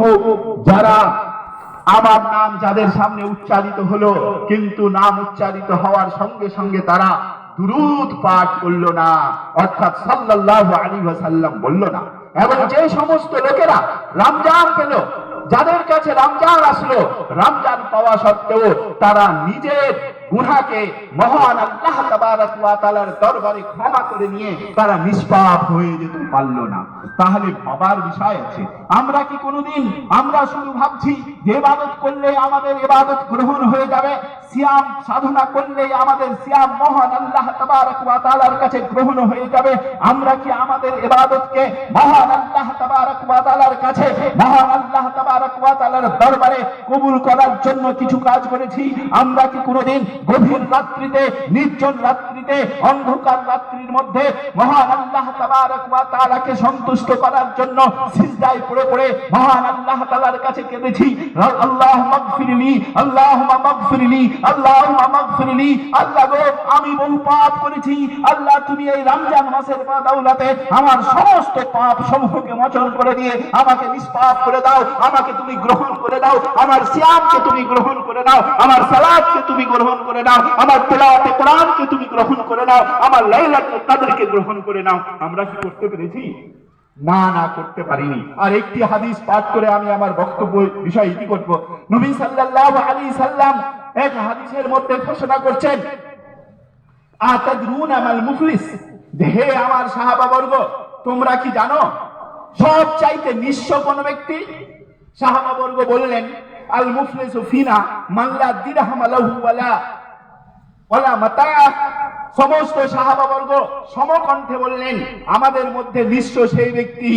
হোক, যারা আমার নাম যাদের সামনে উচ্চারিত হলো কিন্তু নাম উচ্চারিত হওয়ার সঙ্গে সঙ্গে তারা দুরূদ পাঠ করলো না, অর্থাৎ সাল্লাল্লাহু আলাইহি ওয়াসাল্লাম বলল না। এবং যে সমস্ত লোকেরা রমজান পেল, যাদের কাছে রমজান আসলো, রমজান পাওয়া সত্ত্বেও তারা নিজের গুনাহকে মহান আল্লাহ তাবারক ওয়া তাআলার দরবারে ক্ষমা করে নিয়ে তারা নিষ্পাপ হয়ে যেতে পারল না, তাহলে ভাবার বিষয় আছে। আমরা কি কোনোদিন আমরা শুধু ভাবছি যে ইবাদত করলে আমাদের ইবাদত গ্রহণ হয়ে যাবে, সিয়াম সাধনা করলে আমাদের সিয়াম মহান আল্লাহ তাবারক ওয়া তাআলার কাছে গ্রহণ হয়ে যাবে? আমরা কি আমাদের ইবাদতকে মহান আল্লাহ তাবারক ওয়া তাআলার কাছে, মহান আল্লাহ তাবারক ওয়া তাআলার দরবারে কবুল করার জন্য কিছু কাজ করেছি? আমরা কি কোনোদিন গভীর রাত্রিতে, নির্জন রাত্রিতে, অন্ধকার রাত্রির মধ্যে মহান আল্লাহ তাবারক ওয়া তাআলাকে সন্তুষ্ট করার জন্য সিজদায় পড়ে পড়ে মহান আল্লাহ তাআলার কাছে কেঁদেছি, আল্লাহুম্মা গফিরলি, আল্লাহুম্মা মাগফিরলি, আল্লাহুম্মা মাগফিরলি, আল্লাহ গো আমি বহু পাপ করেছি, আল্লাহ তুমি এই রমজান মাসের বদৌলতে আমার সমস্ত পাপ সমূহকে মোচন করে দিয়ে আমাকে নিষ্পাপ করে দাও, আমাকে তুমি গ্রহণ করে দাও, আমার সিয়ামকে তুমি গ্রহণ করে নাও, আমার সালাতকে তুমি গ্রহণ করে নাও, আমার তেলাওয়াতে কোরআনকে তুমি গ্রহণ করে নাও, আমার লাইলাতুল কদরকে গ্রহণ করে নাও। আমরা কি করতে পেরেছি? না, করতে পারিনি। আর একটি হাদিস পাঠ করে আমি আমার বক্তব্য বিষয় ইতি করব। নবী সাল্লাল্লাহু আলাইহি সাল্লাম এক হাদিসের মধ্যে ঘোষণা করছেন, আতাদরুনা মাল মুফলিস, হে আমার সাহাবাবর্গ, তোমরা কি জানো সব চাইতে নিঃস্ব কোন ব্যক্তি? সাহাবাবর্গ বললেন, আল মুফলিসু ফিনা মান লা দিরহাম লাহু ওয়ালা মাতা। সমস্ত সাহাবাবর্গ সমকণ্ঠে বললেন, আমাদের মধ্যে নিঃস্ব সেই ব্যক্তি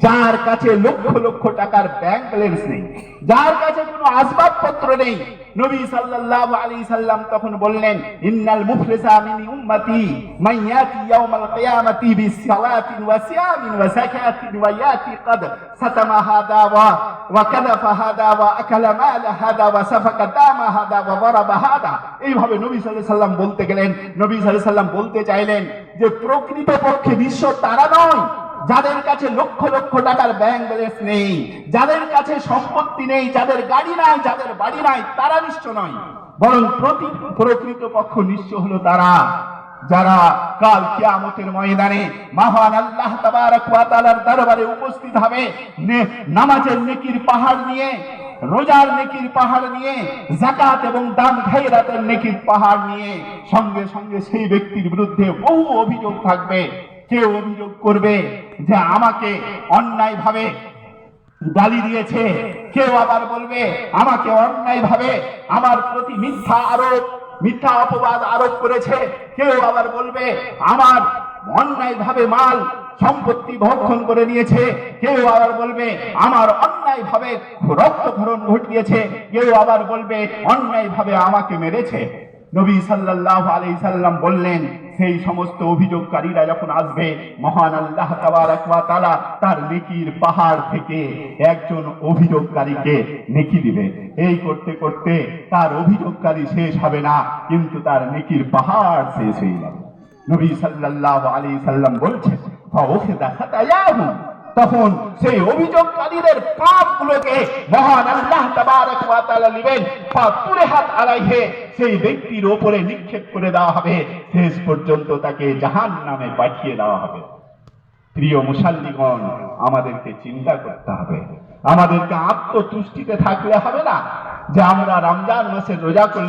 যার কাছে লক্ষ লক্ষ টাকার ব্যাংক ব্যালেন্স নেই, যার কাছে কোনো আসবাবপত্র নেই। নবী সাল্লাল্লাহু আলাইহি সাল্লাম তখন বললেন, ইন্নাল মুফলিসা মিন উম্মতি মান ইয়াতি ইয়াউমাল কিয়ামাতি বিসসালাতিন ওয়া সিয়ামিন ওয়া যাকাতিন ওয়া ইয়াতি ক্বাদ সাতামা হাদা ওয়া কাযাফা হাদা ওয়া আকালা মাল হাদা ওয়া সাফাকা দামা হাদা ওয়া দারাবা হাদা। এইভাবে নবী সাল্লাল্লাহু আলাইহি সাল্লাম বলতে গেলেন। নবী সাল্লাল্লাহু আলাইহি সাল্লাম বলতে চাইলেন যে প্রকৃতপক্ষে নিঃস্ব তারা নয় যাদের কাছে লক্ষ লক্ষ টাকার ব্যাংক ব্যালেন্স নেই, যাদের কাছে সম্পত্তি নেই, যাদের গাড়ি নাই, যাদের বাড়ি নাই, তারা নিঃস্ব নয়, বরং প্রকৃতপক্ষ নিঃস্ব হলো তারা যারা কাল কিয়ামতের ময়দানে মহান আল্লাহ তাবারক ওয়া তাআলার দরবারে উপস্থিত হবে নামাজের নেকির পাহাড় নিয়ে, রোজার নেকির পাহাড় নিয়ে, যাকাত এবং দান খায়রাতের নেকির পাহাড় নিয়ে। সঙ্গে সঙ্গে সেই ব্যক্তির বিরুদ্ধে বহু অভিযোগ থাকবে। কেউ অভিযোগ করবে যে আমাকে অন্যায় ভাবে গালি দিয়েছে, কেউ আবার বলবে আমাকে অন্যায় ভাবে আমার প্রতি মিথ্যা অপবাদ আরোপ করেছে, কেউ আবার বলবে আমার অন্যায় ভাবে মাল সম্পত্তি ভক্ষণ করে নিয়েছে, কেউ আবার বলবে আমার অন্যায় ভাবে রক্তক্ষরণ ঘটিয়েছে, কেউ আবার বলবে অন্যায় ভাবে আমাকে মেরেছে। নবী সাল্লাল্লাহু আলাইহি সাল্লাম বললেন, সেই সমস্ত অভিযোগকারীরা যখন আসবে, মহান আল্লাহ তাবারক ওয়া তাআলা তার নেকির পাহাড় থেকে একজন অভিযোগকারীকে নেকি দিবে। এই করতে করতে তার অভিযোগকারী শেষ হবে না, কিন্তু তার নেকির পাহাড় শেষ হয়ে যাবে। নবী সাল্লাল্লাহু আলাইহি সাল্লাম বলছেন, ফাউখিযা খাতায়াহু, তখন সেই অভিযোগকারীদের পাপগুলোকে মহান আল্লাহ তাবারক ওয়া তাআলা নেবেন, ফাতুরিহাত আলাইহি, সেই ব্যক্তির উপরে নিক্ষেপ করে দেওয়া হবে, শেষ পর্যন্ত তাকে জাহান্নামে পাঠিয়ে দেওয়া হবে। প্রিয় মুসাল্লিগণ, আমাদেরকে চিন্তা করতে হবে, আমাদেরকে আত্মতুষ্টিতে থাকলে হবে না যে আমরা রমজান মাসে রোজা করলে